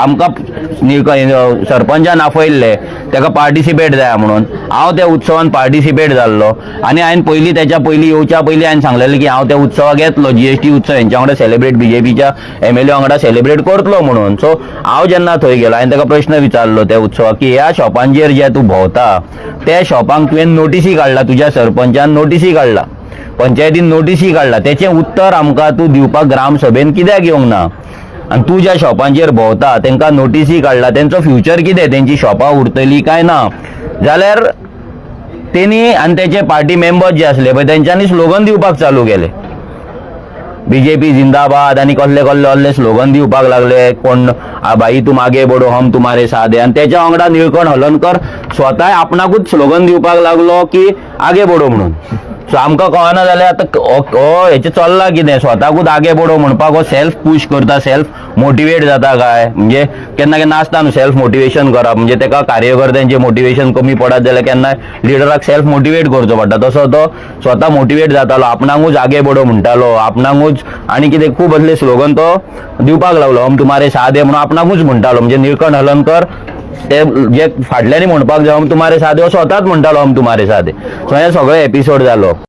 आमकां सरपंचान आपयल्ले ताका पार्टिसिपेट जाय म्हणून हांव त्या उत्सवान पार्टिसिपेट जाल्लो आनी हांवें पयलीं तेच्या पयलीं येवच्या पयलीं हांवें सांगलेलें की हांव त्या उत्सवाक येतलो GST उत्सव हेंच्या वांगडा सेलिब्रेट BJPच्या MLA वांगडा सेलिब्रेट करतलो म्हणून. सो हांव जेन्ना थंय गेलो हांवें ताका प्रश्न विचारलो त्या उत्सवाक की ह्या शॉपांचेर जे तूं भोंवता त्या शॉपांक तुवें नोटिसी काडला, तुज्या सरपंचान नोटिसी काडला, पंचायतीन नोटिसी काडला, तेचें उत्तर आमकां तूं दिवपाक ग्रामसभेन कित्याक येवंक ना? आनी तूं ज्या शॉपांचेर भोंवता तांकां नोटिसी काडला, तेंचो फ्युचर कितें, तेंची शॉपां उरतलीं काय ना? जाल्यार तेणी आनी तेचे पार्टी मेंबर्स जे आसले पळय तेंच्यांनी स्लोगन दिवपाक चालू केले, BJP जिंदाबाद आनी कसले कसले कसले स्लोगन दिवपाक लागले. कोण भाई तुम आगे बढो हम तुम्हारे साथ है, आनी तेच्या वांगडा निळकंठ हलर्णकर स्वताय आपणाकूच स्लोगन दिवपाक लागलो की आगे बढो म्हणून. सो आमकां कळना जाल्यार आतां हेचें चल्लां कितें, स्वताकूच आगे बढो म्हणपाक हो सेल्फ पुश करता, सेल्फ मोटिवेट जाता काय? म्हणजे केन्ना केन्ना आसता न्हू सेल्फ मोटिवेशन करप, म्हणजे ताका कार्यकर्त्यांचें मोटिवेशन कमी पडत जाल्यार केन्ना लिडराक सेल्फ मोटिवेट करचो पडटा, तसो तो स्वता मोटिवेट जातालो, आपणाकूच आगे बढो म्हणटालो, आपणाकूच आनी कितें खूब असले स्लोगन तो दिवपाक लागलो, हम तुम्हारे साथ है म्हणून आपणाकूच म्हणटालो. म्हणजे निळकंठ हलर्णकर ते जे फाटल्यानी म्हणपाक जाय हम तुम्हारे साथ है हो स्वताच म्हणटालो हम तुम्हारे साथ है. सो हे सगळो एपिसोड जालो.